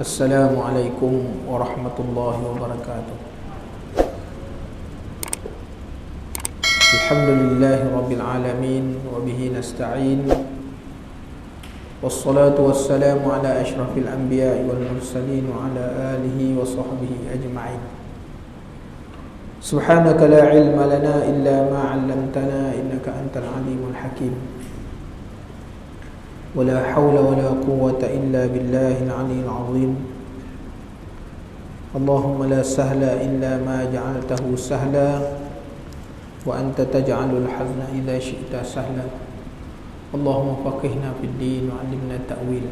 Assalamualaikum warahmatullahi wabarakatuh. Alhamdulillahi rabbil alamin wa bihi nasta'in. Wassalatu wassalamu ala asyrafil anbiya'i wal mursalin wa ala alihi wa sahbihi ajma'in. Subhanaka la ilma lana illa ma 'allamtana innaka antal alimul hakim. ولا حول ولا قوة إلا بالله العلي العظيم. اللهم لا سهل إلا ما جعلته سهلا وأنت تجعل الحزن إذا شئت سهلا. اللهم فقهنا في الدين وعلمنا التأويل.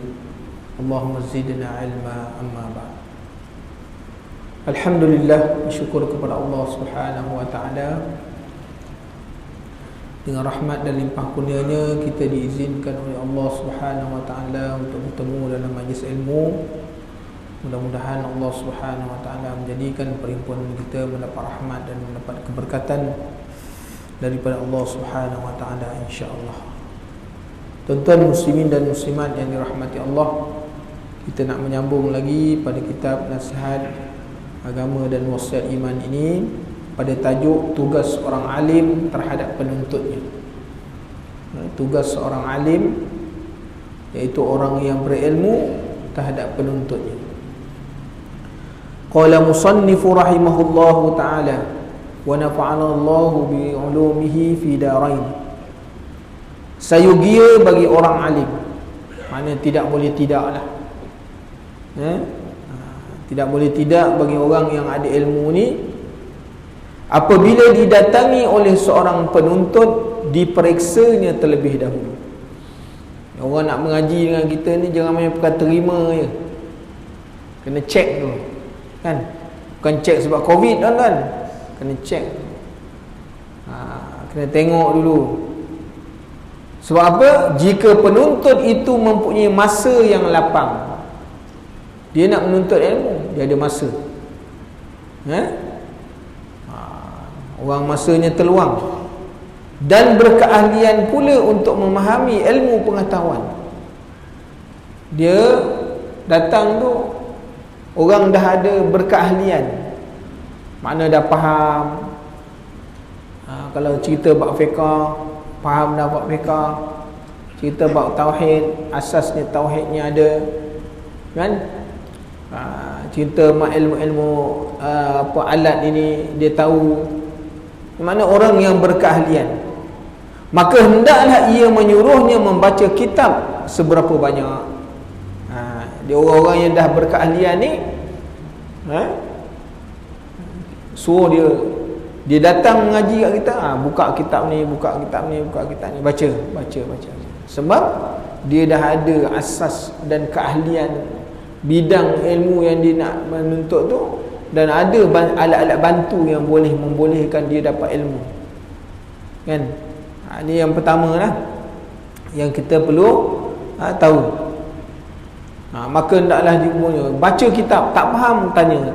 اللهم زدنا علما. أما بعد. Alhamdulillah, bersyukur kepada Allah Subhanahu wa taala. Dengan rahmat dan limpah kurnianya kita diizinkan oleh Allah Subhanahu wa taala untuk bertemu dalam majlis ilmu. Mudah-mudahan Allah Subhanahu wa taala menjadikan perhimpunan kita mendapat rahmat dan mendapat keberkatan daripada Allah Subhanahu wa taala, insya-Allah. Tuan-tuan muslimin dan muslimat yang dirahmati Allah, kita nak menyambung lagi pada kitab Nasihat Agama dan Wasiat Iman ini pada tajuk tugas seorang alim terhadap penuntutnya. Tugas seorang alim, iaitu orang yang berilmu terhadap penuntutnya. Qala musannifu rahimahullahu ta'ala wa nafa'ana Allahu bi ulumihi fi darain. Sayugia bagi orang alim, maknanya tidak boleh tidaklah. Tidak boleh tidak bagi orang yang ada ilmu ni, apabila didatangi oleh seorang penuntut, diperiksanya terlebih dahulu. Orang nak mengaji dengan kita ni jangan main perkara terima je, kena cek dulu, kan? Bukan cek sebab Covid, kan? Kena cek, kena tengok dulu. Sebab apa? Jika penuntut itu mempunyai masa yang lapang, dia nak menuntut ilmu, dia ada masa, orang masanya terluang, dan berkeahlian pula untuk memahami ilmu pengetahuan. Dia datang tu, orang dah ada berkeahlian, makna dah faham. Kalau cerita bab fiqah, faham dah bab fiqah. Cerita bab tauhid, asasnya tauhidnya ada, kan? Cerita mak ilmu-ilmu apa alat ini dia tahu. Mana orang yang berkeahlian, maka hendaklah ia menyuruhnya membaca kitab seberapa banyak. Dia orang-orang yang dah berkeahlian ni, suruh dia datang mengaji kat kita, buka kitab ni, buka kitab ni, baca. Sebab dia dah ada asas dan keahlian bidang ilmu yang dia nak menuntut tu, dan ada alat-alat bantu yang boleh membolehkan dia dapat ilmu, kan? Ini yang pertama lah yang kita perlu tahu. Maka hendaklah dia punya baca kitab, tak faham tanya.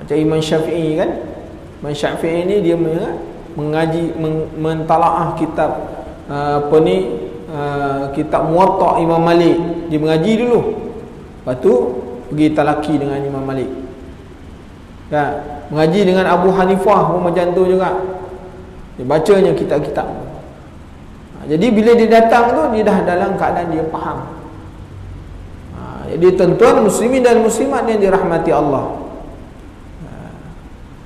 Macam Imam Syafi'i, kan? Imam Syafi'i ni dia mengaji, mentalaah kitab kitab Muwatta Imam Malik. Dia mengaji dulu, lepas tu pergi talaki dengan Imam Malik, mengaji dengan Abu Hanifah pun macam tu juga. Dia bacanya kitab-kitab. Jadi bila dia datang tu, dia dah dalam keadaan dia faham. Jadi tuan-tuan muslimin dan muslimat yang dirahmati Allah,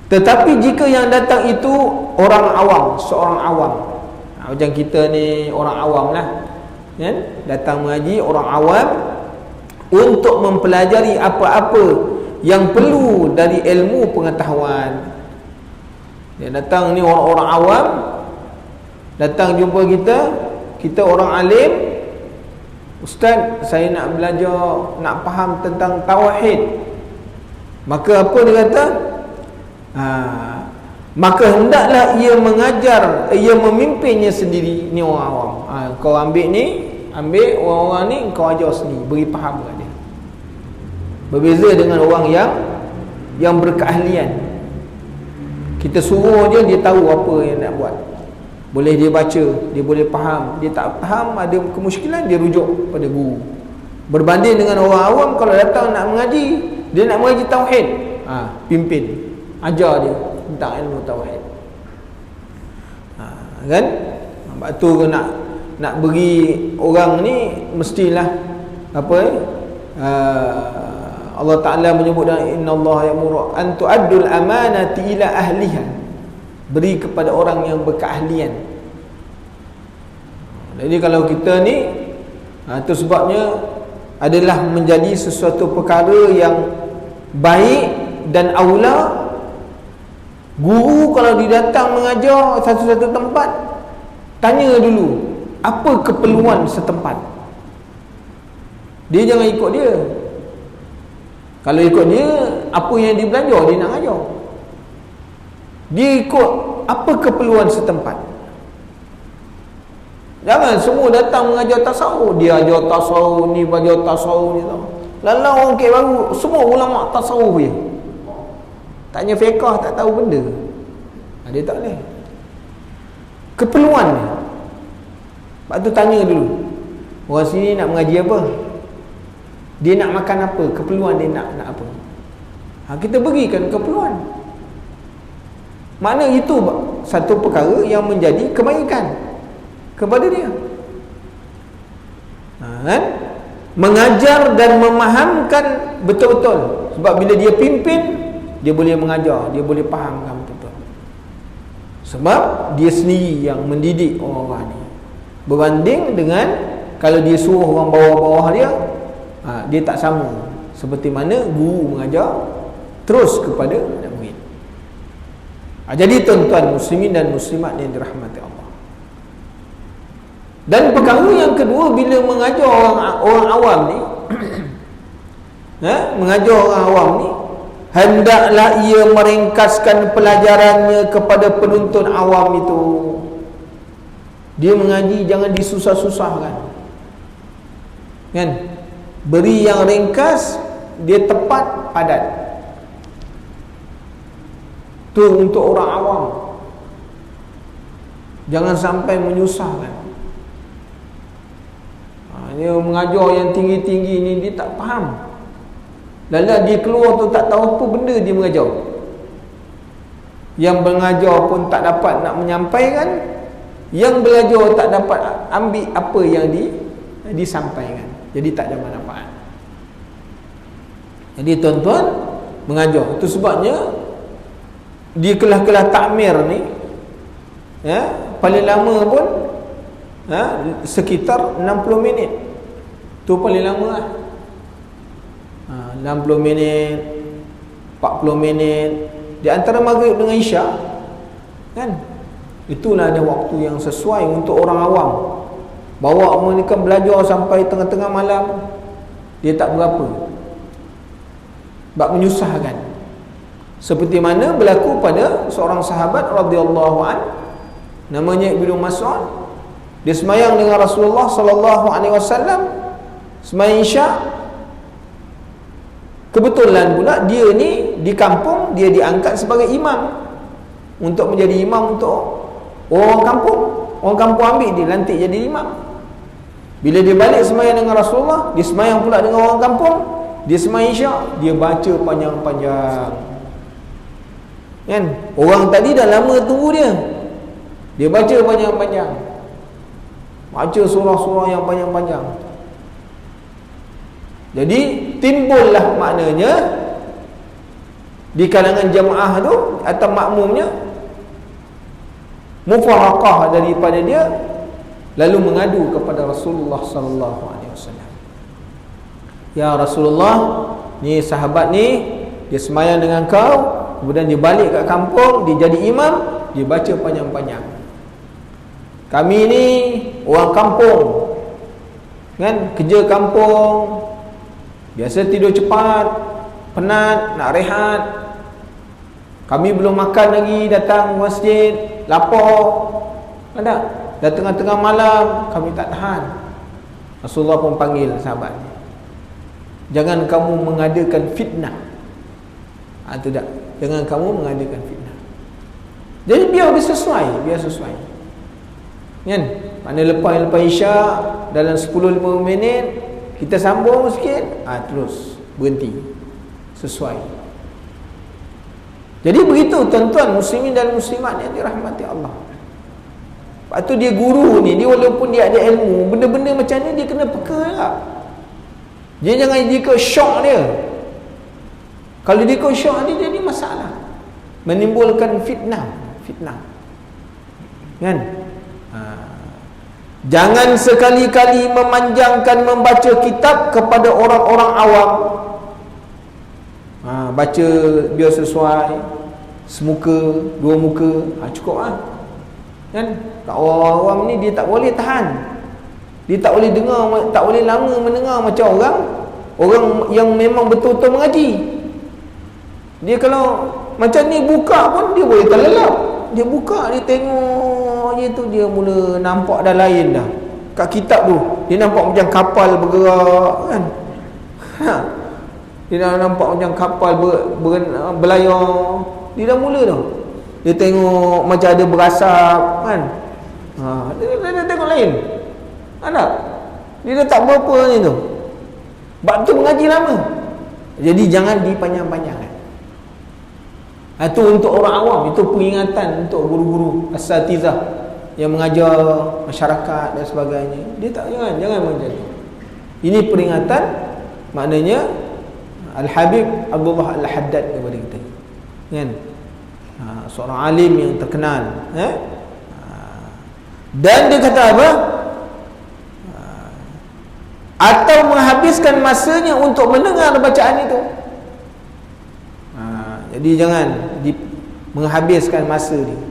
tetapi jika yang datang itu orang awam, seorang awam, macam kita ni orang awam lah, kan? Datang mengaji orang awam untuk mempelajari apa-apa yang perlu dari ilmu pengetahuan. Dia datang ni orang-orang awam, datang jumpa kita orang alim. Ustaz, saya nak belajar, nak faham tentang tauhid. Maka apa dia kata? Maka hendaklah ia mengajar, ia memimpinnya sendiri. Ni orang awam. Kau ambil orang-orang ni, kau ajar sendiri, beri faham kat dia. Berbeza dengan orang yang berkeahlian. Kita suruh je, dia tahu apa yang nak buat. Boleh dia baca, dia boleh faham. Dia tak faham, ada kemusykilan, dia rujuk pada guru. Berbanding dengan orang awam, kalau datang nak mengaji, dia nak mengaji tauhid, pimpin, ajar dia tentang ilmu tauhid. Kan? Sebab tu nak beri orang ni mestilah apa Allah Ta'ala menyebut dalam innallaha ya'muru an tu'addul amanati ila ahliha, beri kepada orang yang berkeahlian. Jadi kalau kita ni itu sebabnya adalah menjadi sesuatu perkara yang baik dan aula. Guru kalau dia datang mengajar satu-satu tempat, tanya dulu apa keperluan setempat. Dia jangan ikut dia. Kalau ikut dia, apa yang dia belajar dia nak ajar. Dia ikut apa keperluan setempat. Jangan semua datang mengajar tasawuf, dia ajar tasawuf ni, belajar tasawuf ni tau. Lalu orang ke baru, semua ulama tasawuf je. Tanya fiqh tak tahu benda. Dia tak boleh. Keperluan ni. Sebab tu tanya dulu, orang sini nak mengaji apa? Dia nak makan apa? Keperluan dia nak apa? Kita berikan keperluan. Mana itu satu perkara yang menjadi kebaikan kepada dia. Kan? Mengajar dan memahamkan betul-betul. Sebab bila dia pimpin, dia boleh mengajar, dia boleh fahamkan betul-betul. Sebab dia sendiri yang mendidik orang-orang ni. Berbanding dengan kalau dia suruh orang bawah-bawah dia, dia tak sama seperti mana guru mengajar terus kepada anak murid. Jadi tuan-tuan muslimin dan muslimat yang dirahmati Allah. Dan perkara yang kedua, bila mengajar orang awam ni mengajar orang awam ni, hendaklah ia meringkaskan pelajarannya kepada penuntut awam itu. Dia mengaji jangan disusah-susahkan, kan? Beri yang ringkas, dia tepat, padat. Tu untuk orang awam. Jangan sampai menyusahkan. Dia mengajar yang tinggi-tinggi ni, dia tak faham. Lalu dia keluar tu tak tahu apa benda dia mengajar. Yang mengajar pun tak dapat nak menyampaikan, yang belajar tak dapat ambil apa yang disampaikan. Jadi tak ada manfaat. Jadi tuan-tuan mengajar, itu sebabnya di kelas-kelas takmir ni, paling lama pun sekitar 60 minit. Tu paling lama lah. 60 minit, 40 minit, di antara maghrib dengan isyak, kan? Itulah ada waktu yang sesuai untuk orang awam. Bawa mereka belajar sampai tengah-tengah malam, dia tak berapa. Sebab menyusahkan. Seperti mana berlaku pada seorang sahabat radhiyallahu an, namanya Ibnu Mas'ud. Dia semayang dengan Rasulullah sallallahu alaihi wasallam, semayang isyak. Kebetulan pula dia ni di kampung, dia diangkat sebagai imam, untuk menjadi imam untuk orang kampung. Orang kampung ambil dia, lantik jadi imam. Bila dia balik semayang dengan Rasulullah, dia semayang pula dengan orang kampung, dia semayang isyak, dia baca panjang-panjang, kan? Orang tadi dah lama tunggu dia, dia baca panjang-panjang, baca surah-surah yang panjang-panjang. Jadi timbullah maknanya di kalangan jemaah tu atau makmumnya mufaraqah daripada dia, lalu mengadu kepada Rasulullah sallallahu alaihi wasallam. Ya Rasulullah, ni sahabat ni dia semayang dengan kau, kemudian dia balik kat kampung, dia jadi imam, dia baca panjang-panjang. Kami ni orang kampung, kan? Kerja kampung, biasa tidur cepat, penat, nak rehat. Kami belum makan lagi, datang masjid, lapar. Ada? Dah tengah-tengah malam, kami tak tahan. Rasulullah pun panggil sahabat, jangan kamu mengadakan fitnah. Itu tak? Jangan kamu mengadakan fitnah. Jadi biar sesuai, kan? Mana lepas isyak, dalam 10-15 minit kita sambung sikit, terus berhenti sesuai. Jadi begitu tuan-tuan muslimin dan muslimat yang dirahmati Allah. Lepas tu dia guru ni, dia walaupun dia ada ilmu, benda-benda macam ni dia kena peka lah. Dia jangan ikut syok dia. Kalau dia ikut syok dia jadi masalah, menimbulkan fitnah. Kan? Jangan sekali-kali memanjangkan membaca kitab kepada orang-orang awam. Baca biar sesuai, semuka, dua muka, cukup lah. Kan? Orang awam ni dia tak boleh tahan. Dia tak boleh dengar, tak boleh lama mendengar macam orang yang memang betul-betul mengaji. Dia kalau macam ni buka pun dia boleh terlelap. Dia buka, dia tengok je tu, dia mula nampak dah lain dah. Kat kitab tu dia nampak macam kapal bergerak kan. Dia dah nampak macam kapal berlayar. Dia dah mula dah. Dia tengok macam ada berasap kan. Dia tengok lain. Ada. Dia dah tak berapa ni tu. Sebab tu mengaji lama. Jadi jangan dipanjang-panjangkan. Itu untuk orang awam. Itu peringatan untuk guru-guru asatizah yang mengajar masyarakat dan sebagainya. Dia tak, jangan macam tu. Ini peringatan, maknanya Al-Habib Abdullah Al-Haddad kepada kita, kan? Seorang alim yang terkenal, dan dia kata apa? Atau menghabiskan masanya untuk mendengar bacaan itu. Jadi jangan menghabiskan masa dia.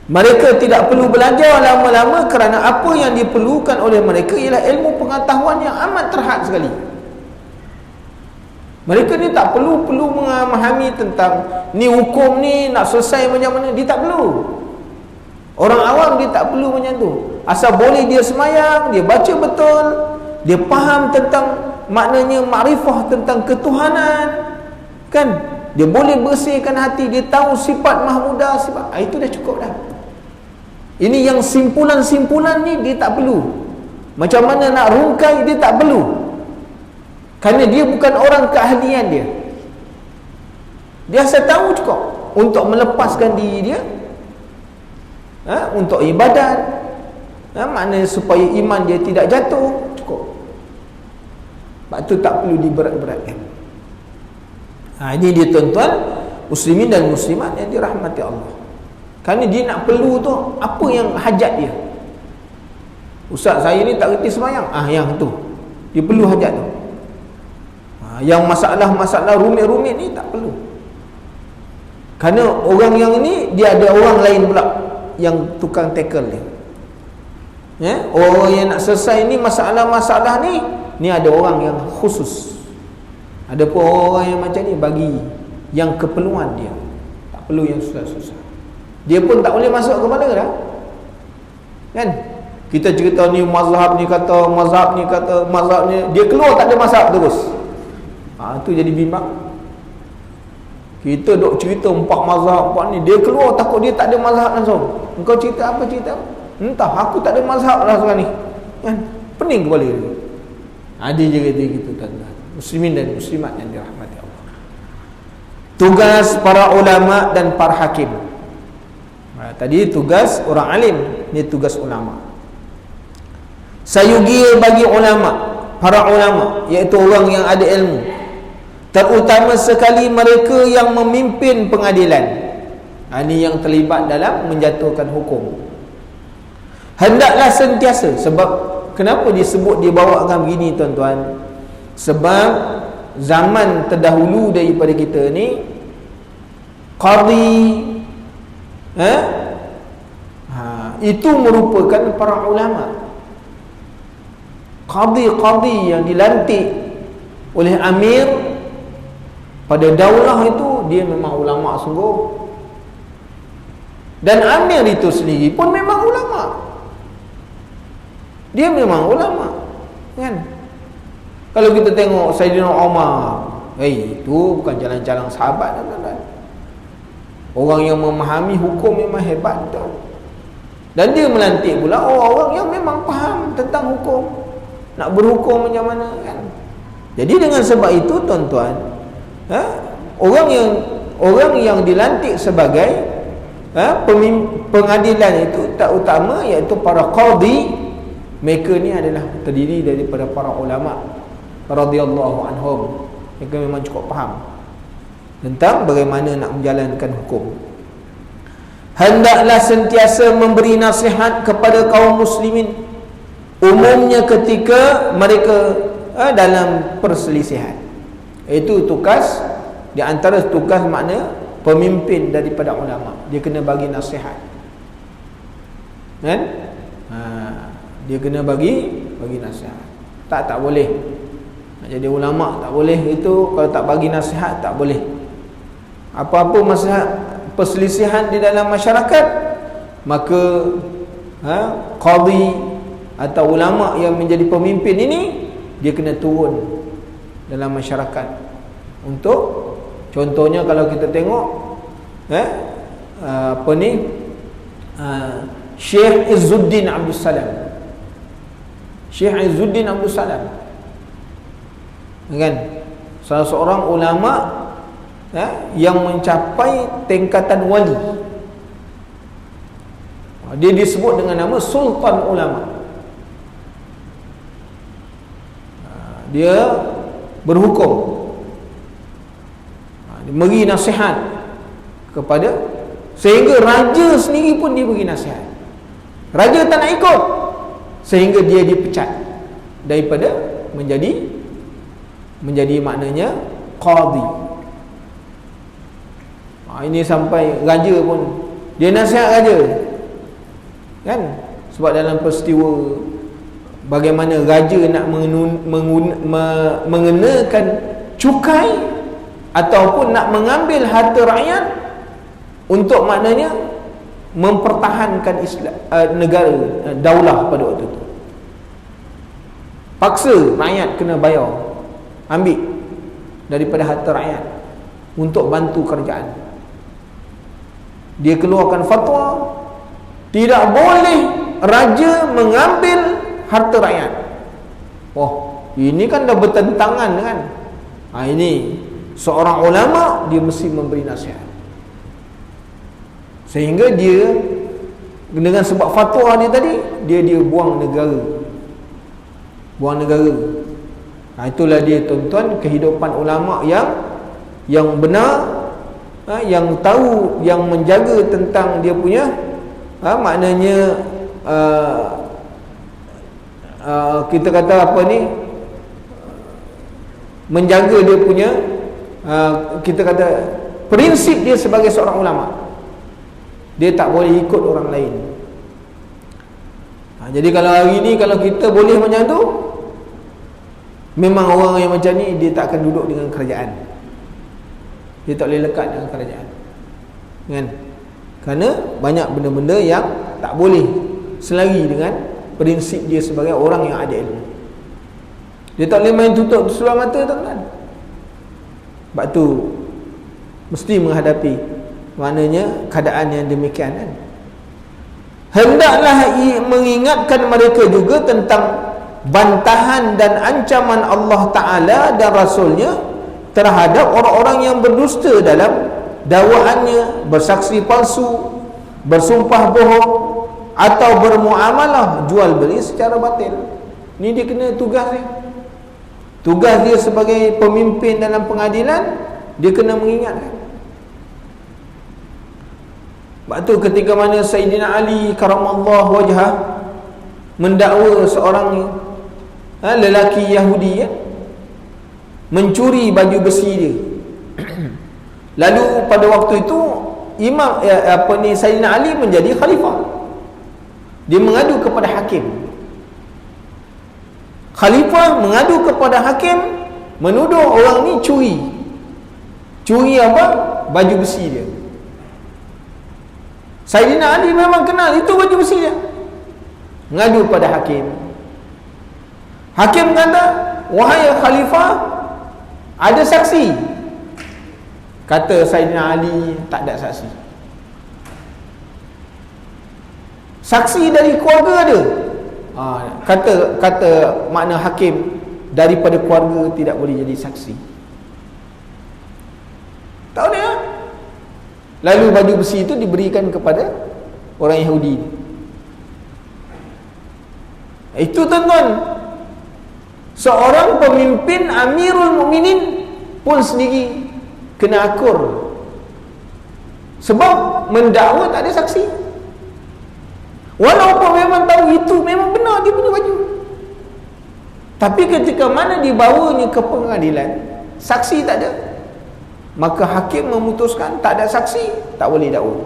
Mereka tidak perlu belajar lama-lama kerana apa yang diperlukan oleh mereka ialah ilmu pengetahuan yang amat terhad sekali. Mereka ni tak perlu memahami tentang ni hukum ni nak selesai macam mana. Dia tak perlu. Orang awam dia tak perlu macam tu. Asal boleh dia semayang, dia baca betul, dia faham tentang maknanya makrifah tentang ketuhanan, kan? Dia boleh bersihkan hati, dia tahu sifat mahmudah, sifat, itu dah cukup dah. Ini yang simpulan-simpulan ni dia tak perlu. Macam mana nak rungkai dia tak perlu. Kerana dia bukan orang keahlian dia. Dia asal tahu cukup untuk melepaskan diri dia, untuk ibadat, maknanya supaya iman dia tidak jatuh, cukup. Sebab tu tak perlu diberat-beratkan. Ini dia tuan-tuan muslimin dan muslimat yang dirahmati Allah. Kerana dia nak perlu tu apa yang hajat dia. Ustaz saya ni tak reti semayang, yang tu dia perlu hajat tu. Yang masalah-masalah rumit-rumit ni tak perlu. Kerana orang yang ni dia ada orang lain pula yang tukang tackle dia. Orang yang nak selesai ni masalah-masalah ni ada orang yang khusus. Ada pun orang yang macam ni bagi yang keperluan dia. Tak perlu yang susah-susah. Dia pun tak boleh masuk kepala dah. Kan? Kita cerita ni mazhab ni kata, mazhab ni kata, mazhab ni, dia keluar tak ada mazhab terus. Tu jadi bimbang. Kita duk cerita 4 mazhab 4 ni, dia keluar takut dia tak ada mazhab langsung. Engkau cerita apa cerita? Entah, aku tak ada mazhab lah sekarang ni. Kan? Pening kepala dia. Dia je kata gitu tuan-tuan. Muslimin dan muslimat yang dirahmati Allah. Tugas para ulama dan para hakim. Tadi tugas orang alim, ni tugas ulama. Sayugia bagi ulama, para ulama, iaitu orang yang ada ilmu, terutama sekali mereka yang memimpin pengadilan. Ini yang terlibat dalam menjatuhkan hukum. Hendaklah sentiasa, sebab kenapa disebut dibawakan begini tuan-tuan? Sebab zaman terdahulu daripada kita ni, qadi itu merupakan para ulama. Qadi-qadi yang dilantik oleh amir pada daulah itu, dia memang ulama sungguh. Dan amir itu sendiri pun memang ulama. Dia memang ulama, kan? Kalau kita tengok Sayyidina Umar, itu bukan jalan-jalan sahabat, kan? Orang yang memahami hukum memang hebat betul. Dan dia melantik pula orang-orang yang memang faham tentang hukum. nak berhukum macam mana kan. Jadi dengan sebab itu tuan-tuan, orang yang dilantik sebagai pengadilan itu tak utama, iaitu para qadi. Mereka ni adalah terdiri daripada para ulama radhiyallahu anhum. Mereka memang cukup faham tentang bagaimana nak menjalankan hukum. Hendaklah sentiasa memberi nasihat kepada kaum muslimin, umumnya ketika mereka dalam perselisihan. Itu tugas, di antara tugas makna pemimpin daripada ulama. Dia kena bagi nasihat, kan? Dia kena bagi nasihat. Tak boleh nak jadi ulama, tak boleh. Itu kalau tak bagi nasihat, tak boleh. Apa-apa masalah perselisihan di dalam masyarakat, maka qadi atau ulama yang menjadi pemimpin ini, dia kena turun dalam masyarakat untuk, contohnya kalau kita tengok Syekh Izzuddin Abdul Salam. Syekh Izzuddin Abdul Salam, kan, salah seorang ulama yang mencapai tingkatan wali. Dia disebut dengan nama Sultan Ulama. Dia berhukum, dia beri nasihat kepada, sehingga raja sendiri pun dia beri nasihat. Raja tak nak ikut, sehingga dia dipecat daripada menjadi maknanya qadi. Ini sampai raja pun dia nasihat raja, kan? Sebab dalam peristiwa bagaimana raja nak mengenakan cukai ataupun nak mengambil harta rakyat untuk maknanya mempertahankan Islam, negara, daulah pada waktu itu. Paksa rakyat kena bayar, ambil daripada harta rakyat untuk bantu kerajaan. Dia keluarkan fatwa, tidak boleh raja mengambil harta rakyat. Ini kan dah bertentangan kan. Ini seorang ulama, dia mesti memberi nasihat, sehingga dia dengan sebab fatwa dia tadi, dia buang negara. Itulah dia tuan-tuan, kehidupan ulama yang benar, yang tahu, yang menjaga tentang dia punya maknanya kita kata apa ni, menjaga dia punya kita kata prinsip dia sebagai seorang ulama. Dia tak boleh ikut orang lain. Jadi kalau hari ni kalau kita boleh macam tu, memang orang yang macam ni dia tak akan duduk dengan kerajaan. Dia tak boleh lekat dengan kerajaan, kan? Kerana banyak benda-benda yang tak boleh selari dengan prinsip dia sebagai orang yang ada ilmu. Dia tak boleh main tutup seluar mata, tuan-tuan. Sebab tu mesti menghadapi maknanya keadaan yang demikian, kan? Hendaklah mengingatkan mereka juga tentang bantahan dan ancaman Allah Ta'ala dan Rasulnya terhadap orang-orang yang berdusta dalam dakwaannya, bersaksi palsu, bersumpah bohong, atau bermuamalah jual beli secara batil. Ni dia kena tugas dia. Tugas dia sebagai pemimpin dalam pengadilan, dia kena mengingatkan. Sebab tu ketika mana Sayyidina Ali karamallahu wajhah mendakwa seorang lelaki Yahudi, mencuri baju besi dia. Lalu pada waktu itu Sayyidina Ali menjadi khalifah. Dia mengadu kepada hakim. Khalifah mengadu kepada hakim, menuduh orang ni curi. Curi apa? Baju besi dia. Sayyidina Ali memang kenal itu baju besi dia. Mengadu pada hakim. Hakim kata, "Wahai khalifah, ada saksi." Kata Sayyidina Ali, tak ada saksi. Saksi dari keluarga ada. Kata makna hakim, daripada keluarga tidak boleh jadi saksi. Tahu dia? Lalu baju besi itu diberikan kepada orang Yahudi. Itu tuan-tuan, seorang pemimpin Amirul Mukminin pun sendiri kena akur, sebab mendakwa tak ada saksi. Walaupun memang tahu itu memang benar dia punya baju, tapi ketika mana dibawanya ke pengadilan, saksi tak ada, maka hakim memutuskan tak ada saksi, tak boleh dakwa.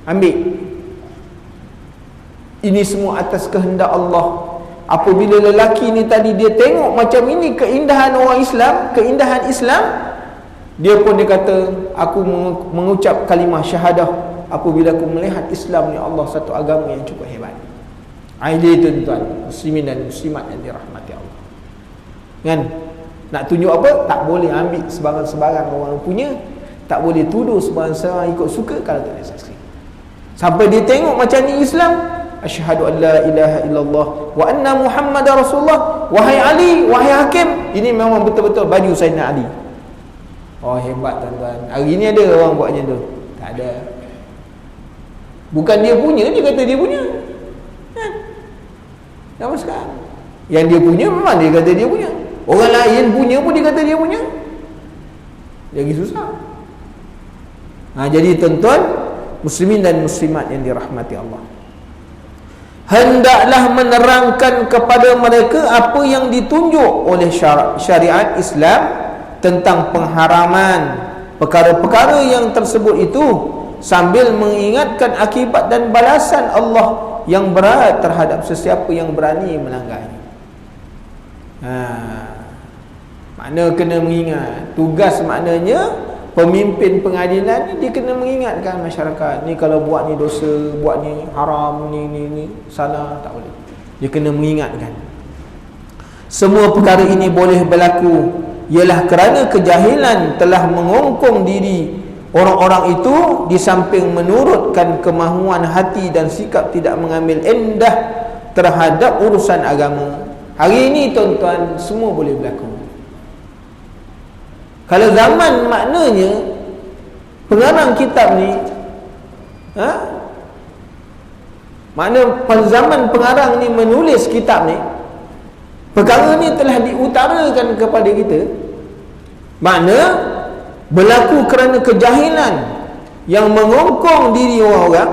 Ambil. Ini semua atas kehendak Allah. Apabila lelaki ni tadi dia tengok macam ini keindahan orang Islam, keindahan Islam, dia pun dia kata, aku mengucap kalimah syahadah apabila aku melihat Islam ni Allah satu agama yang cukup hebat. Ini tuan-tuan, muslimin dan muslimat yang dirahmati Allah. Kan? Nak tunjuk apa? Tak boleh ambil sebarang-sebarang orang punya, tak boleh tuduh sebarang-sebarang ikut suka kalau tak ada saksi. Sampai dia tengok macam ni Islam, asyhadu an la ilaha illallah wa anna Muhammadar Rasulullah. Wahai Ali, wahai hakim, ini memang betul-betul baju Sayyidina Ali. Oh, hebat tuan-tuan. Hari ni ada orang buat macam tu? Tak ada. Bukan dia punya, dia kata dia punya. Kan? Sama sekarang. Yang dia punya memang dia kata dia punya. Orang lain punya pun dia kata dia punya. Jadi susah. Jadi tuan-tuan, muslimin dan muslimat yang dirahmati Allah, hendaklah menerangkan kepada mereka apa yang ditunjuk oleh syariat Islam tentang pengharaman perkara-perkara yang tersebut itu, sambil mengingatkan akibat dan balasan Allah yang berat terhadap sesiapa yang berani melanggarnya. Makna kena mengingat. Tugas maknanya pemimpin pengadilan ni dia kena mengingatkan masyarakat, ni kalau buat ni dosa, buat ni haram, ni salah, tak boleh. Dia kena mengingatkan. Semua perkara ini boleh berlaku ialah kerana kejahilan telah mengongkong diri orang-orang itu, di samping menurutkan kemahuan hati dan sikap tidak mengambil endah terhadap urusan agama. Hari ini tuan-tuan, semua boleh berlaku. Kalau zaman maknanya pengarang kitab ni, makna pada zaman pengarang ni menulis kitab ni, perkara ni telah diutarakan kepada kita, makna berlaku kerana kejahilan yang mengongkong diri orang-orang,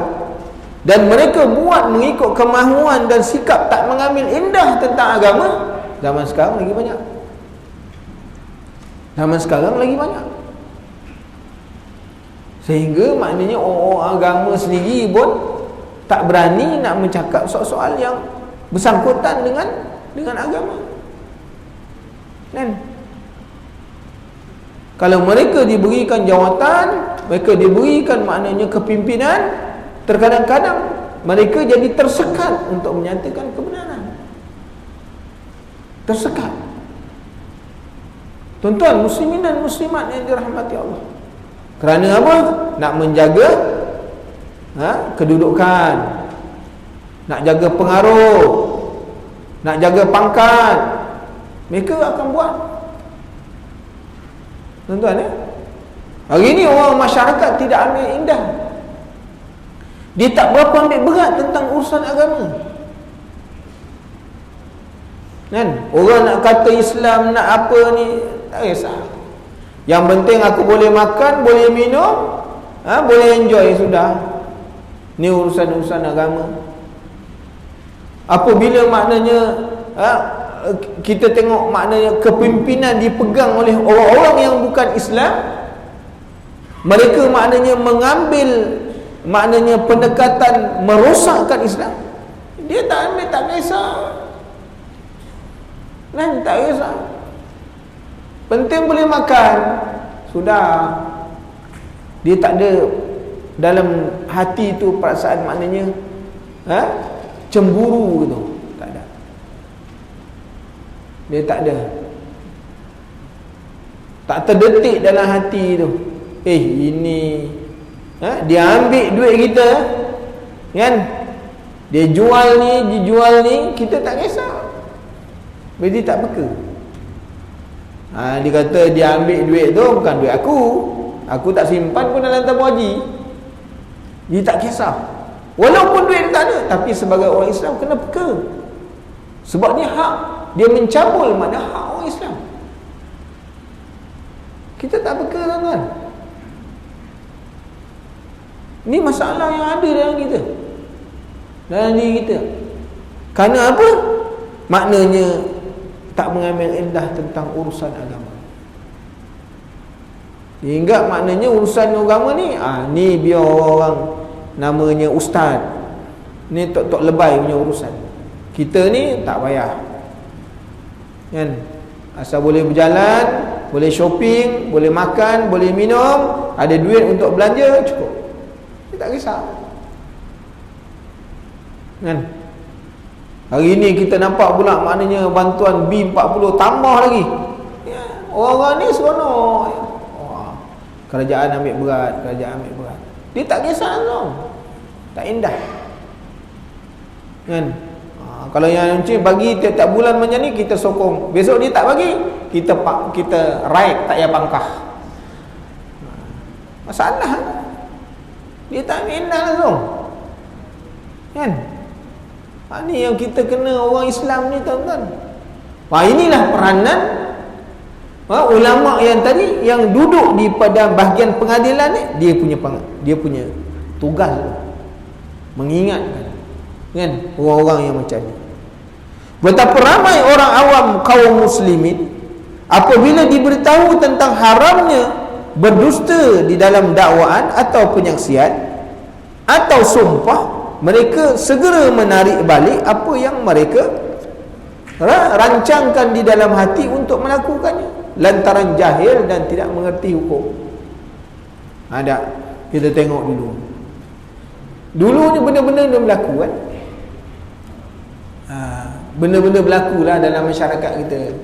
dan mereka buat mengikut kemahuan dan sikap tak mengambil indah tentang agama. Zaman sekarang lagi banyak. Zaman sekarang lagi banyak. Sehingga maknanya orang agama sendiri pun tak berani nak mencakap soal-soal yang bersangkutan dengan agama. Kan? Kalau mereka diberikan jawatan, mereka diberikan maknanya kepimpinan, terkadang-kadang mereka jadi tersekat untuk menyatakan kebenaran. Tersekat. Tuan-tuan, muslimin dan muslimat yang dirahmati Allah, kerana apa? Nak menjaga kedudukan, nak jaga pengaruh, nak jaga pangkat, mereka akan buat. Tuan-tuan, hari ini orang masyarakat tidak ambil indah. Dia tak berapa ambil berat tentang urusan agama. Kan? Orang nak kata Islam, nak apa ni, tak kisah. Yang penting aku boleh makan, boleh minum, boleh enjoy, sudah. Ni urusan-urusan agama. Apabila maknanya kita tengok maknanya kepimpinan dipegang oleh orang-orang yang bukan Islam, mereka maknanya mengambil maknanya pendekatan merosakkan Islam. Dia tak ambil, tak kisah. Kan, tak kisah. Penting boleh makan, sudah. Dia tak ada dalam hati tu perasaan maknanya cemburu gitu. Tak ada. Dia tak ada. Tak terdetik dalam hati tu, ini dia ambil duit kita, kan? Dia jual ni, kita tak kisah. Jadi tak peka. Dia kata dia ambil duit tu bukan duit aku tak simpan pun dalam tabung haji. Dia tak kisah. Walaupun duit tak ada, tapi sebagai orang Islam kena peka. Sebab ni hak, dia mencabul mana hak orang Islam. Kita tak peka, tuan-tuan. Ni masalah yang ada dalam kita, dalam diri kita. Kerana apa? Maknanya tak mengambil indah tentang urusan agama. Hingga maknanya urusan agama ni, ni biar orang namanya ustaz, ni tok-tok lebay punya urusan. Kita ni tak payah, kan? Asal boleh berjalan, boleh shopping, boleh makan, boleh minum, ada duit untuk belanja, cukup. Kita tak kisah, kan? Hari ni kita nampak pula maknanya bantuan B40 tambah lagi. Orang-orang ni seronok. Kerajaan ambil berat. Dia tak kisah tau. Tak indah, kan? Kalau yang bagi tiap-tiap bulan macam ni, kita sokong. Besok dia tak bagi, kita raik tak payah pangkah. Masalah dia tak indah langsung, kan? Ni yang kita kena orang Islam ni, tuan-tuan. Inilah peranan ulama yang tadi, yang duduk di pada bahagian pengadilan ni, dia punya tugas mengingatkan, kan, orang-orang yang macam ni. Betapa ramai orang awam kaum muslimin apabila diberitahu tentang haramnya berdusta di dalam dakwaan atau penyaksian atau sumpah, mereka segera menarik balik apa yang mereka rancangkan di dalam hati untuk melakukannya, lantaran jahil dan tidak mengerti hukum. Ada, kita tengok dulu ni benda-benda dia berlaku, kan? Benda-benda berlaku lah dalam masyarakat kita.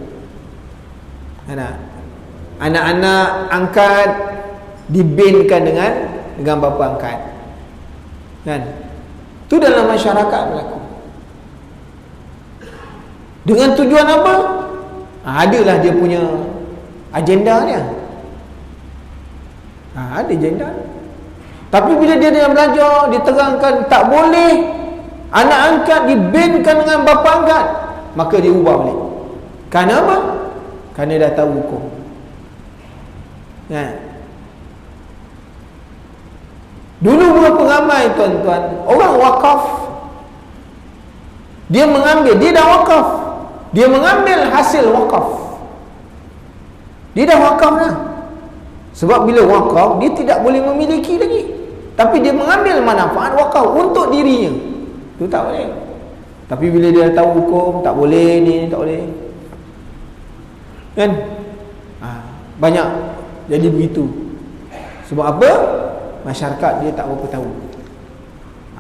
Anak-anak angkat dibinkan dengan bapa angkat, kan? Itu dalam masyarakat berlaku. Dengan tujuan apa? Adalah dia punya agenda dia. Ada agenda. Tapi bila dia belajar, diterangkan tak boleh anak angkat dibinkan dengan bapa angkat, maka dia ubah balik. Kerana apa? Kerana dah tahu hukum. Dulu berapa ramai, tuan-tuan, orang wakaf, dia mengambil, dia dah wakaf, dia mengambil hasil wakaf, dia dah wakaf dah. Sebab bila wakaf, dia tidak boleh memiliki lagi, tapi dia mengambil manfaat wakaf untuk dirinya. Itu tak boleh. Tapi bila dia tahu hukum, tak boleh ni, tak boleh, kan? Banyak jadi begitu. Sebab apa? Masyarakat dia tak berapa tahu.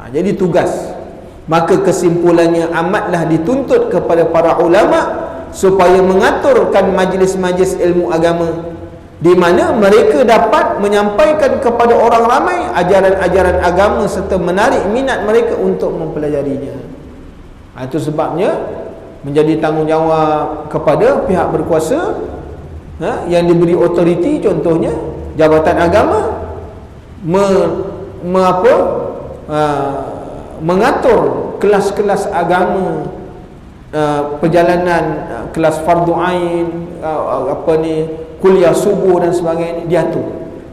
Jadi tugas, maka kesimpulannya amatlah dituntut kepada para ulama supaya mengaturkan majlis-majlis ilmu agama di mana mereka dapat menyampaikan kepada orang ramai ajaran-ajaran agama serta menarik minat mereka untuk mempelajarinya. Itu sebabnya menjadi tanggungjawab kepada pihak berkuasa, yang diberi otoriti, contohnya Jabatan Agama, mengatur kelas-kelas agama, perjalanan kelas fardu ain, kuliah subuh dan sebagainya,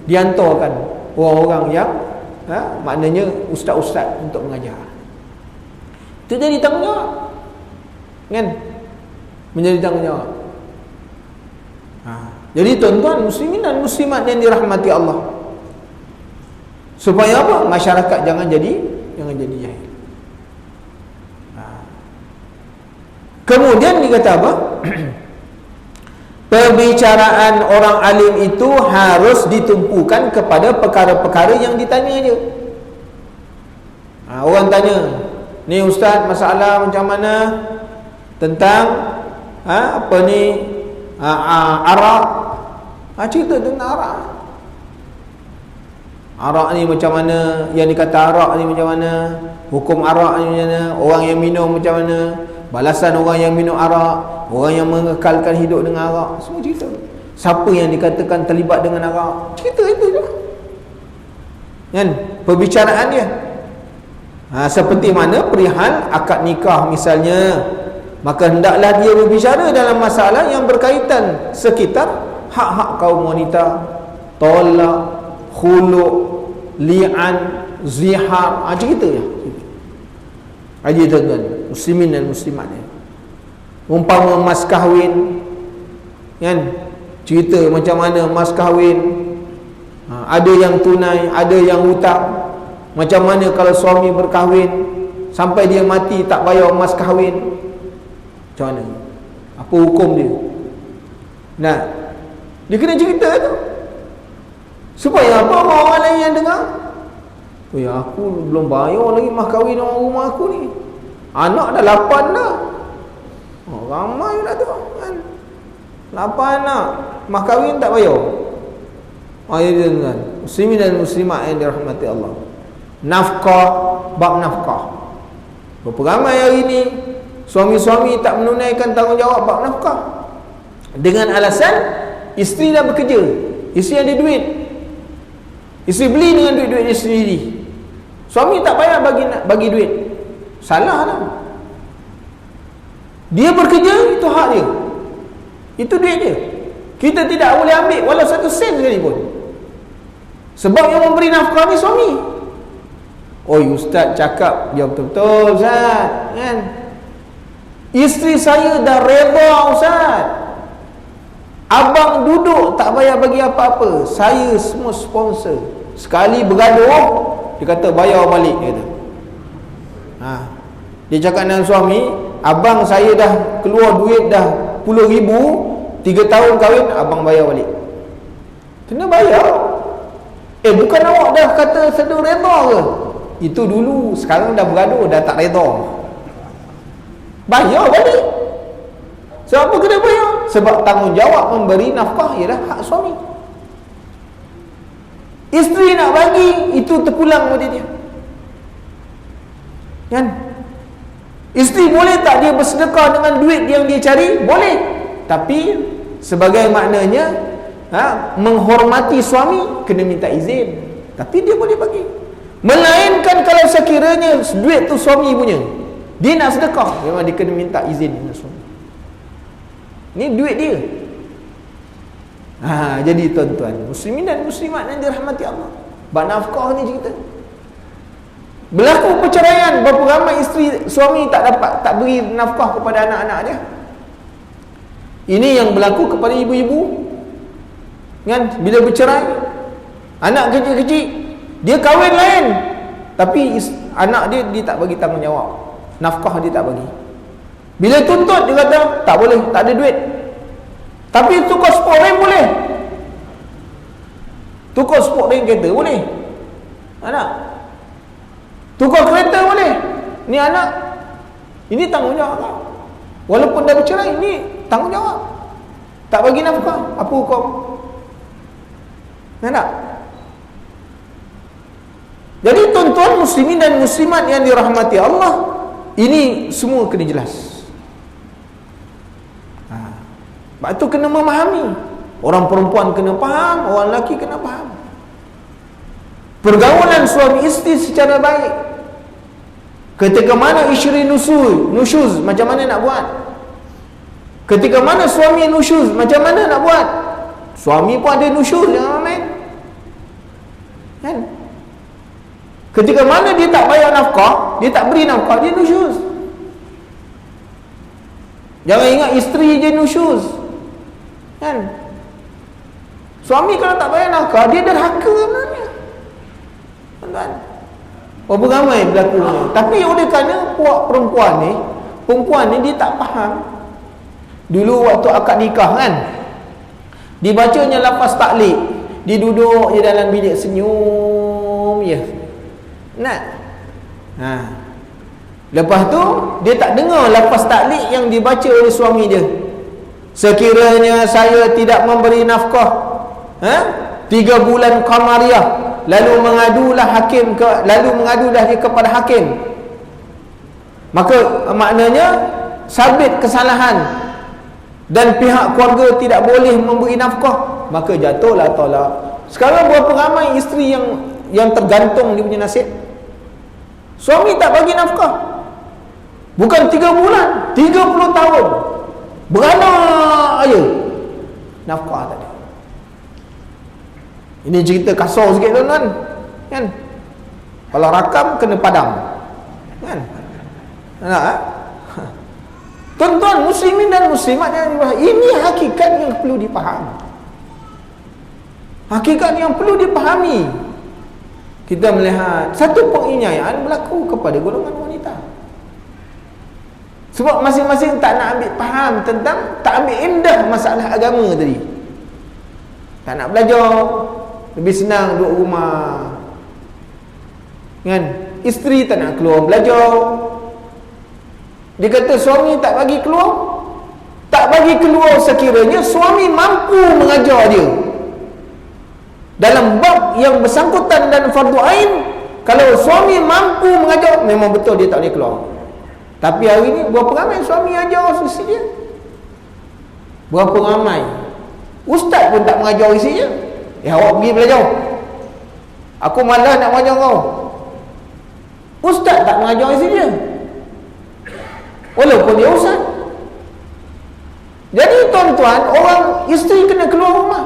dihantarkan orang-orang yang maknanya ustaz-ustaz untuk mengajar. Itu jadi tanggungjawab, kan? Menjadi tanggungjawab. Jadi tuan-tuan muslimin dan muslimat yang dirahmati Allah, supaya apa? Masyarakat jangan jadi jahil. Kemudian dikata apa? Perbicaraan orang alim itu harus ditumpukan kepada perkara-perkara yang ditanya je. Orang tanya, ni ustaz, masalah macam mana tentang arak? Cerita tentang arak. Arak ni macam mana, yang dikata arak ni macam mana, hukum arak ni macam mana, orang yang minum macam mana, balasan orang yang minum arak, orang yang mengekalkan hidup dengan arak, semua cerita. Siapa yang dikatakan terlibat dengan arak, cerita itu je kan, perbicaraan dia. Seperti mana perihal akad nikah misalnya, maka hendaklah dia berbicara dalam masalah yang berkaitan sekitar hak-hak kaum wanita, tolak, khuluk, li'an, zihar, cerita ya. Aja tuan-tuan, muslimin dan muslimat ya. Umpama mas kahwin kan, cerita macam mana mas kahwin, ada yang tunai, ada yang hutang. Macam mana kalau suami berkahwin sampai dia mati tak bayar mas kahwin, macam mana, apa hukum dia. Nah, dia kena cerita tu, supaya apa, orang lain yang dengar, aku belum bayar lagi mas kahwin orang rumah aku ni, anak dah 8 dah. Ramai dah tu kan, 8 anak, mas kahwin tak bayar. Kan, muslimin dan muslimat yang dirahmati Allah. Nafkah, bab nafkah, berapa ramai hari ni suami-suami tak menunaikan tanggungjawab bab nafkah dengan alasan isteri dah bekerja, isteri ada duit, isteri beli dengan duit-duit dia sendiri, suami tak payah bagi duit. Salah lah. Dia bekerja, itu hak dia, itu duit dia, kita tidak boleh ambil walau 1 sen sekalipun, sebab yang memberi nafkah ni suami. Ustaz cakap dia betul-betul Ustaz kan, isteri saya dah reda Ustaz, abang duduk tak payah bagi apa-apa, saya semua sponsor, sekali bergaduh dia kata bayar balik, dia kata. Dia cakap dengan suami, abang saya dah keluar duit dah 10,000, 3 tahun kahwin, abang bayar balik. Kena bayar. Bukan awak dah kata sedang reda ke? Itu dulu, sekarang dah bergaduh, dah tak reda, bayar balik. Sebab apa kena bayar? Sebab tanggungjawab memberi nafkah ialah hak suami. Isteri nak bagi, itu terpulang pada dia kan. Isteri boleh tak dia bersedekah dengan duit yang dia cari? Boleh, tapi sebagai maknanya menghormati suami, kena minta izin, tapi dia boleh bagi. Melainkan kalau sekiranya duit tu suami punya, dia nak sedekah, memang dia kena minta izin dengan suami. Ni duit dia. Jadi tuan-tuan, muslimin dan muslimat yang dirahmati Allah, bab nafkah ni cerita. Berlaku perceraian, berapa ramai isteri suami tak beri nafkah kepada anak-anak dia. Ini yang berlaku kepada ibu-ibu kan, bila bercerai, anak kecil-kecil, dia kahwin lain, tapi anak dia tak bagi tanggungjawab, nafkah dia tak bagi. Bila tuntut, dia kata tak boleh, tak ada duit. Tapi tukar sport ring boleh, tukar sport ring kereta boleh, anak tukar kereta boleh. Ni anak, ini tanggungjawab, walaupun dah bercerai, ini tanggungjawab. Tak bagi nafkah, apa hukum? Anak. Jadi tuan-tuan muslimin dan muslimat yang dirahmati Allah, ini semua kena jelas. Sebab itu kena memahami. Orang perempuan kena faham, orang lelaki kena faham. Pergaulan suami isteri secara baik. Ketika mana isteri nusyuz, macam mana nak buat? Ketika mana suami nusyuz, macam mana nak buat? Suami pun ada nusyuz, jangan main kan? Ketika mana dia tak bayar nafkah, dia tak beri nafkah, dia nusyuz. Jangan ingat isteri je nusyuz kan? Suami kalau tak bayar nafkah, dia derhaka sebenarnya, tuan-tuan. Berapa ramai berlaku ni. Tapi oleh kerana puak perempuan ni dia tak faham. Dulu waktu akad nikah kan, dibacanya lafaz taklid, dia duduk je dalam bilik senyum je. Lepas tu dia tak dengar lafaz taklid yang dibaca oleh suami dia. Sekiranya saya tidak memberi nafkah 3 bulan Qamariyah, lalu mengadulah dia kepada hakim, maka maknanya sabit kesalahan dan pihak keluarga tidak boleh memberi nafkah, maka jatuhlah talak. Sekarang berapa ramai isteri yang tergantung dia punya nasib. Suami tak bagi nafkah, bukan 3 bulan, 30 tahun beranak aja nafkah tak ada. Ini cerita kasar sikit tuan-tuan, kan? Kalau rakam kena padam, kan? Nak? Tuan-tuan muslimin dan muslimat yang ini hakikat yang perlu dipahami. Hakikat yang perlu dipahami. Kita melihat satu penganiayaan berlaku kepada golongan wanita. Sebab masing-masing tak nak ambil faham tentang, tak ambil indah masalah agama tadi. Tak nak belajar, lebih senang duduk rumah, kan? Isteri tak nak keluar belajar. Dia kata suami tak bagi keluar. Tak bagi keluar sekiranya suami mampu mengajar dia dalam bab yang bersangkutan dan fardu ain. Kalau suami mampu mengajar, memang betul dia tak boleh keluar. Tapi hari ni berapa ramai suami ajar isteri dia? Berapa ramai ustaz pun tak mengajar isteri dia. Awak pergi belajar, aku malas nak mengajar kau. Ustaz tak mengajar isteri dia, walaupun dia ustaz. Jadi tuan-tuan, orang isteri kena keluar rumah.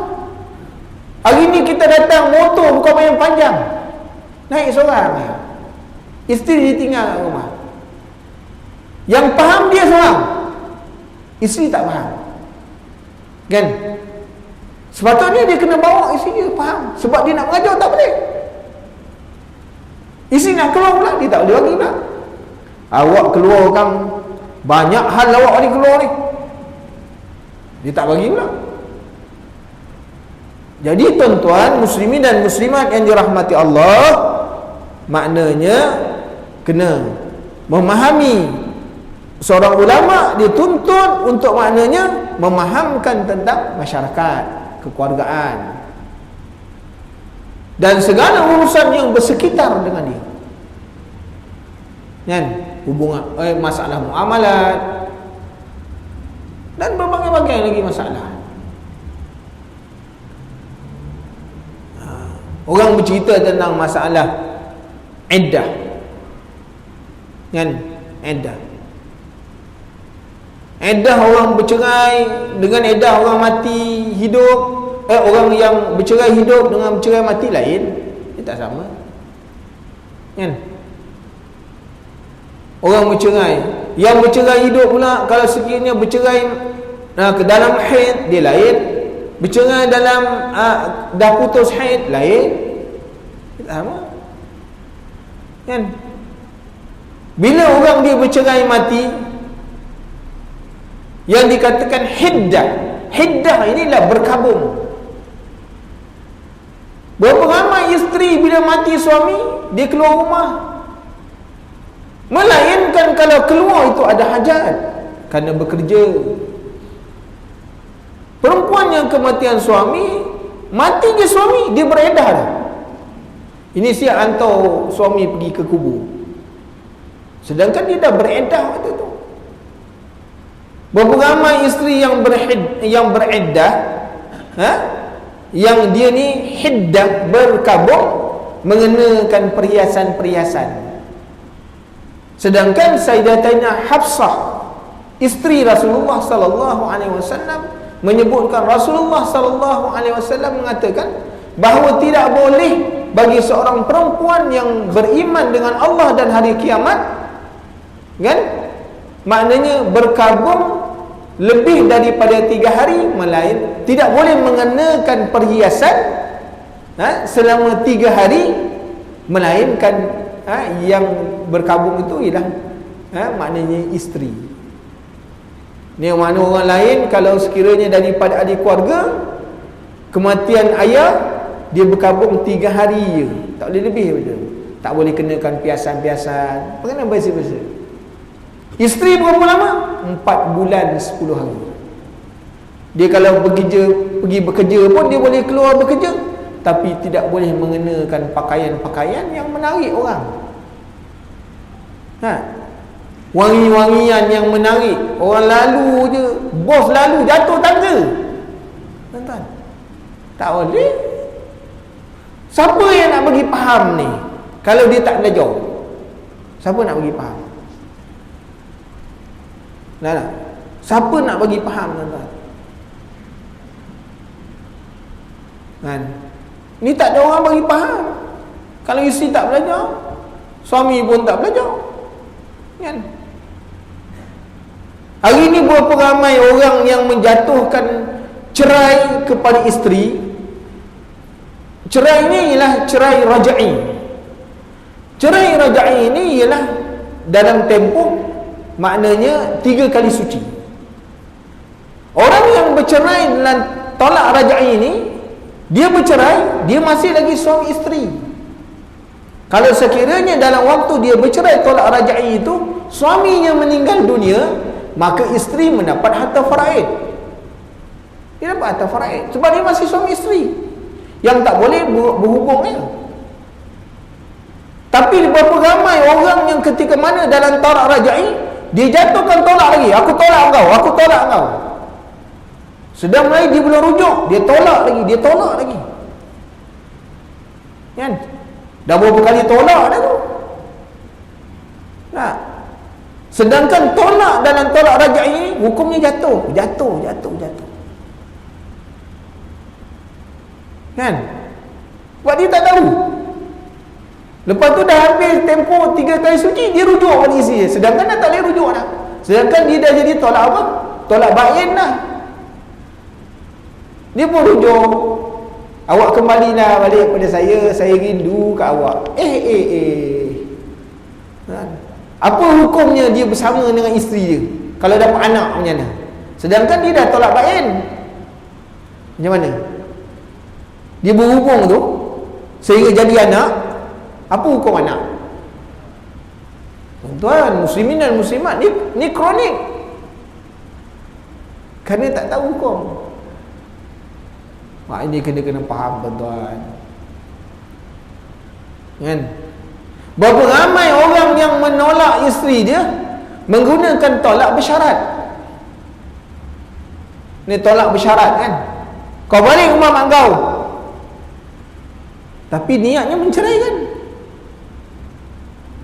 Hari ni kita datang motor bukan main panjang, naik seorang, isteri ditinggal kat rumah. Yang faham dia seorang, isteri tak faham, kan? Sepatutnya dia kena bawa isteri dia faham, sebab dia nak mengajar tak boleh. Isteri nak keluar pula, dia tak boleh bagi pula. Awak keluarkan banyak hal, awak ni keluar ni, dia tak bagi pula. Jadi tuan-tuan muslimin dan muslimat yang dirahmati Allah, maknanya kena memahami. Seorang ulama dituntut untuk maknanya memahamkan tentang masyarakat, kekeluargaan dan segala urusan yang bersekitar dengan dia, kan? Hubungan, masalah muamalat dan berbagai-bagai lagi masalah. Orang bercerita tentang masalah iddah, kan? Iddah orang bercerai dengan iddah orang mati hidup, orang yang bercerai hidup dengan bercerai mati lain, dia tak sama, kan? Orang bercerai, yang bercerai hidup pula, kalau sekiranya bercerai ke dalam haid, dia lain. Bercerai dalam dah putus haid, lain. Tak sama, kan? Bila orang dia bercerai mati, yang dikatakan hiddah inilah berkabung. Berapa ramai isteri bila mati suami, dia keluar rumah, melainkan kalau keluar itu ada hajat kerana bekerja. Perempuan yang kematian suami, mati je suami, dia beredar dah. Ini siap hantar suami pergi ke kubur, sedangkan dia dah beredar waktu tu. Berapa ramai isteri yang bereddah, yang dia ni hiddah, berkabung, mengenakan perhiasan-perhiasan. Sedangkan Sayyidatina Hafsah, isteri Rasulullah sallallahu alaihi wasallam, menyebutkan Rasulullah sallallahu alaihi wasallam mengatakan bahawa tidak boleh bagi seorang perempuan yang beriman dengan Allah dan hari kiamat, kan? Maknanya berkabung lebih daripada 3 hari, melain tidak boleh mengenakan perhiasan selama 3 hari, melainkan yang berkabung itu ialah maknanya isteri. Ni mana orang lain kalau sekiranya daripada ahli keluarga, kematian ayah, dia berkabung 3 hari je, tak boleh lebih betul. Tak boleh kenakan piasan-piasan, kena biasa-biasa. Isteri berapa lama? 4 bulan 10 hari. Dia kalau pergi bekerja pun dia boleh keluar bekerja, tapi tidak boleh mengenakan pakaian-pakaian yang menarik orang. Wangi-wangian yang menarik, orang lalu je, bos lalu jatuh tangga. Tuan-tuan, tak boleh. Siapa yang nak bagi faham ni kalau dia tak belajar? Siapa nak bagi faham? Nah, siapa nak bagi faham, tuan-tuan? Kan? Ni tak ada orang bagi faham. Kalau isteri tak belajar, suami pun tak belajar. Kan? Hari ni berapa ramai orang yang menjatuhkan cerai kepada isteri. Cerai ni ialah cerai rajai. Cerai rajai ini ialah dalam tempoh, maknanya 3 kali suci. Orang yang bercerai dalam tolak rajai ini, dia bercerai, dia masih lagi suami isteri. Kalau sekiranya dalam waktu dia bercerai tolak rajai itu, suaminya meninggal dunia, maka isteri mendapat harta faraid. Dia dapat harta faraid sebab dia masih suami isteri yang tak boleh berhubungnya. Tapi berapa ramai orang yang ketika mana dalam tolak rajai, dia jatuhkan tolak lagi. Aku tolak engkau, aku tolak engkau. Sedang mulai dia belum rujuk, dia tolak lagi, dia tolak lagi. Kan? Dah berapa kali tolak dah tu. Nah, sedangkan tolak dalam tolak rajai ini hukumnya jatuh. Kan? Sebab dia tak tahu. Lepas tu dah habis tempoh 3 kali suci, dia rujuk pada isteri. Sedangkan dah tak boleh rujuk dah. Sedangkan dia dah jadi tolak apa? Tolak bain dah. Dia pun rujuk. Awak kembalilah balik pada saya rindu kat awak. Apa hukumnya dia bersama dengan isteri dia kalau dapat anak macam mana? Sedangkan dia dah tolak bain. Macam mana? Dia berhubung tu sehingga jadi anak. Apa hukum anak? Tuan-tuan, muslimin dan muslimat, ni kronik. Kerana tak tahu hukum. Ini kena faham, tuan-tuan. Kan? Berapa ramai orang yang menolak isteri dia menggunakan tolak bersyarat. Ni tolak bersyarat kan? Kau balik rumah mak kau, tapi niatnya menceraikan.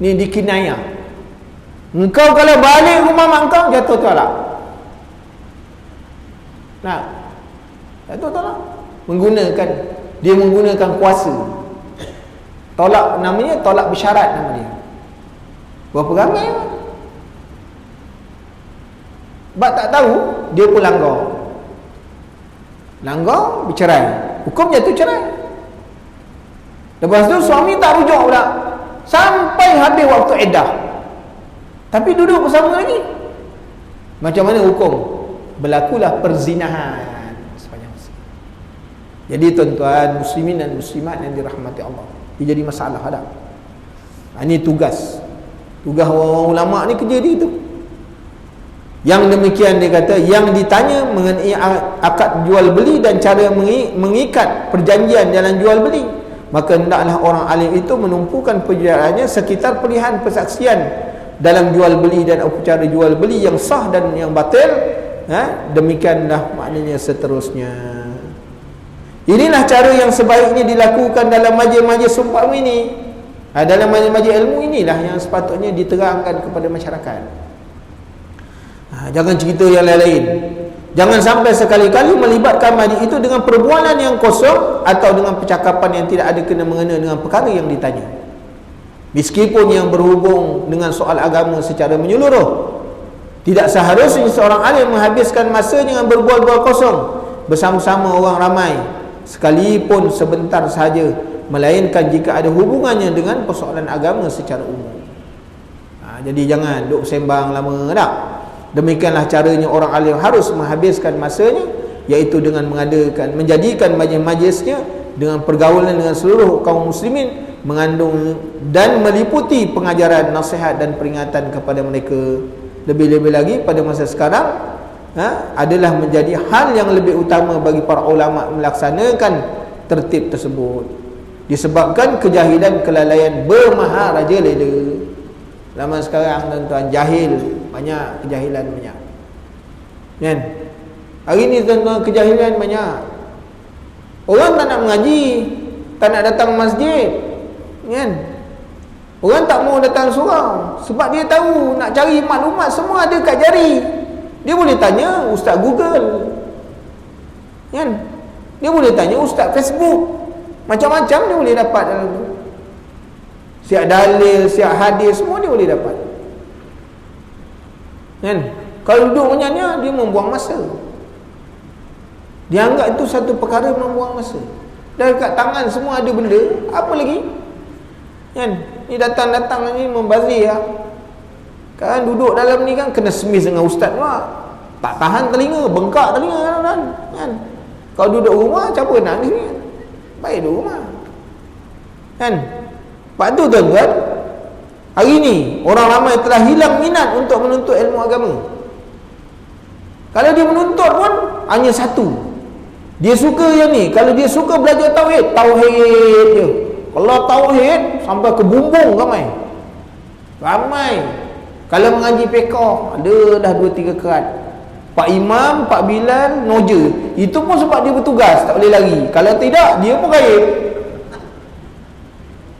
Ni dikinayah. Engkau kalau balik rumah mak kau, jatuh tolak. Nah, jatuh tolak. Dia menggunakan kuasa. Tolak namanya tolak bersyarat nama dia. Berapa ramai? Sebab tak tahu, dia pun langgar, bercerai. Hukum jatuh cerai. Lepas tu suami tak rujuk pula sampai habis waktu iddah, tapi duduk bersama lagi. Macam mana hukum? Berlakulah perzinahan sepanjang masa. Jadi tuan-tuan, muslimin dan muslimat yang dirahmati Allah, dia jadi masalah dah. Ini tugas orang ulama ni, kerja dia tu. Yang demikian dia kata, yang ditanya mengenai akad jual beli dan cara mengikat perjanjian dalam jual beli, maka hendaklah orang alim itu menumpukan perjalaannya sekitar pilihan persaksian dalam jual beli dan upacara jual beli yang sah dan yang batil. Demikianlah maknanya seterusnya. Inilah cara yang sebaiknya dilakukan dalam majlis-majlis seumpama ini. Dalam majlis-majlis ilmu inilah yang sepatutnya diterangkan kepada masyarakat. Jangan cerita yang lain-lain. Jangan sampai sekali-kali melibatkan majlis itu dengan perbualan yang kosong atau dengan percakapan yang tidak ada kena-mengena dengan perkara yang ditanya. Meskipun yang berhubung dengan soal agama secara menyeluruh, tidak seharusnya seorang alim menghabiskan masa dengan berbual-bual kosong bersama-sama orang ramai, sekalipun sebentar sahaja, melainkan jika ada hubungannya dengan persoalan agama secara umum. Jadi jangan duk sembang lama dah. Demikianlah caranya orang alim harus menghabiskan masanya, iaitu dengan menjadikan majlis-majlisnya dengan pergaulan dengan seluruh kaum muslimin, mengandung dan meliputi pengajaran, nasihat dan peringatan kepada mereka. Lebih-lebih lagi pada masa sekarang adalah menjadi hal yang lebih utama bagi para ulama melaksanakan tertib tersebut. Disebabkan kejahilan, kelalaian bermaharajalela. Zaman sekarang tuan-tuan, jahil banyak, kejahilan banyak. Kan? Hari ni tuan-tuan, kejahilan banyak. Orang tak nak mengaji, tak nak datang masjid. Kan? Orang tak mau datang surau sebab dia tahu nak cari maklumat semua ada kat jari. Dia boleh tanya Ustaz Google. Kan? Dia boleh tanya Ustaz Facebook. Macam-macam dia boleh dapat dalam tu. Siap dalil, siap hadis, semua dia boleh dapat. Kan? Kalau duduk menyanya, dia membuang masa. Dia anggap itu satu perkara membuang masa. Dan kat tangan semua ada benda, apa lagi? Kan? Ni datang-datang ni membazir lah. Kan duduk dalam ni kan kena semis dengan ustaz pula. Tak tahan telinga, bengkak telinga kan. Kalau duduk rumah, siapa nak ni? Baik duduk rumah. Kan? Sebab tu tuan-tuan, hari ni orang ramai telah hilang minat untuk menuntut ilmu agama. Kalau dia menuntut pun hanya satu. Dia suka yang ni. Kalau dia suka belajar tauhid, tauhid je. Kalau tauhid sampai ke bumbung ramai. Kalau mengaji fiqh ada dah 2-3 kerat. Pak Imam, Pak Bilal, noja. Itu pun sebab dia bertugas, tak boleh lari. Kalau tidak, dia pun gaib.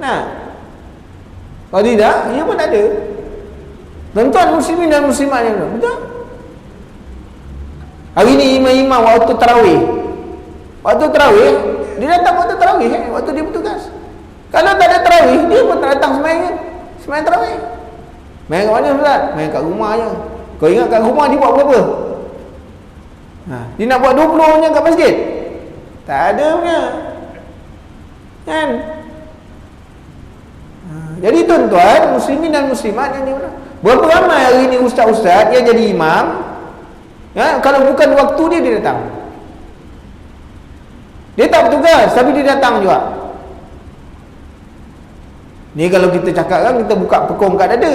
Nah, kalau tidak, dia pun tak ada. Tuan-tuan muslimin dan muslimat yang betul. Hari ni imam-imam waktu tarawih. Waktu tarawih, dia datang waktu tarawih waktu dia bertugas. Kalau tak ada tarawih, dia pun tak datang sembahyang tarawih. Main kat mana Ustaz? Main kat rumah je. Kau ingat kat rumah dia buat berapa? Dia nak buat 20 je kat masjid? Tak ada punya. Kan? Jadi tuan-tuan, muslimin dan muslimat yang ni, berapa ramai hari ni ustaz-ustaz yang jadi imam, ya, kalau bukan waktu dia, dia datang. Dia tak bertugas, tapi dia datang juga. Ni kalau kita cakap kan, kita buka pekong kat dada.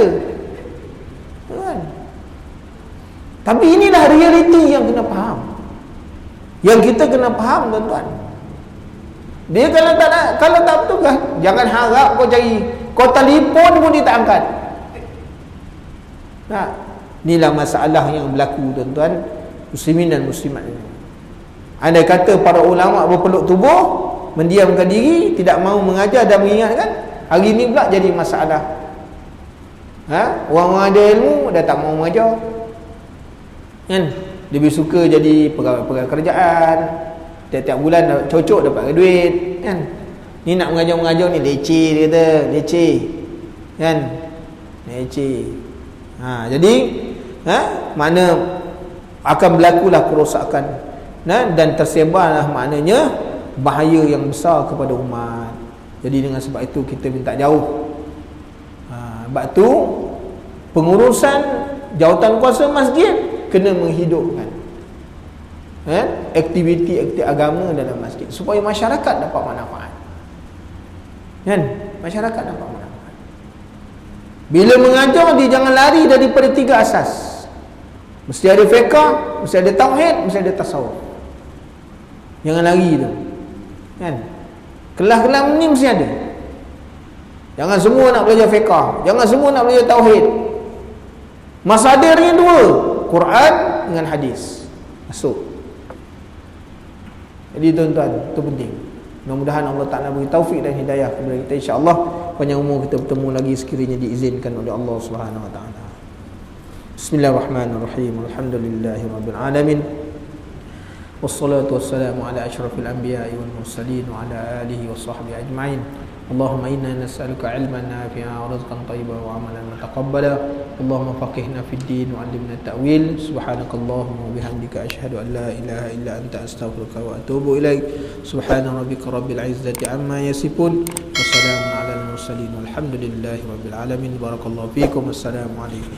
Kan? Tapi inilah realiti yang kena faham. Yang kita kena faham tuan-tuan. Dia kalau tak bertugas, jangan harap kau cari. Kau telefon pun dia tak angkat. Nah, inilah masalah yang berlaku tuan-tuan, muslimin dan muslimat ini. Andai kata para ulama berpeluk tubuh, mendiamkan diri, tidak mahu mengajar dan mengingatkan, hari ini pula jadi masalah. Orang ada ilmu dah tak mahu mengajar. Kan? Lebih suka jadi pegawai kerajaan, tiap-tiap bulan cocok dapat duit. Kan? Ni nak mengajar ni leceh, dia kata leceh. Kan? Leceh. Jadi mana akan berlakulah kerosakan, dan tersebarlah maknanya bahaya yang besar kepada umat. Jadi dengan sebab itu kita minta jauh. Sebab tu pengurusan jawatan kuasa masjid kena menghidupkan aktiviti agama dalam masjid supaya masyarakat dapat manfaat. Kan? Masyarakat dapat manfaat. Bila mengajar, dia jangan lari daripada 3 asas. Mesti ada fiqh, mesti ada tauhid, mesti ada tasawuf. Jangan lari tu. Kan? Kelas-kelas ni mesti ada. Jangan semua nak belajar fiqh, jangan semua nak belajar tauhid. Masadirnya 2, Quran dengan hadis. Masuk. Jadi tuan-tuan, itu penting. Mudah-mudahan Allah Ta'ala beri taufik dan hidayah kepada kita, insya-Allah. Panjang umur kita bertemu lagi sekiranya diizinkan oleh Allah Subhanahu wa taala. Bismillahirrahmanirrahim. Alhamdulillahirabbil alamin. Wassalatu wassalamu ala asyrafil anbiya'i wal mursalin wa ala alihi washabbihi ajma'in. Allahumma inna nas'aluka 'ilman nafi'a wa rizqan thayyiban wa 'amalan mutaqabbala. Allahumma faqihna fid din wa 'allimna ta'wil. Subhanakallahumma wa bihamdika asyhadu an la ilaha illa anta astaghfiruka wa atubu ilaik. Subhana rabbika rabbil 'izzati 'amma yasifun wa salamun 'alal mursalin walhamdulillahi rabbil alamin. Barakallahu fiikum. Wassalamu alaikum.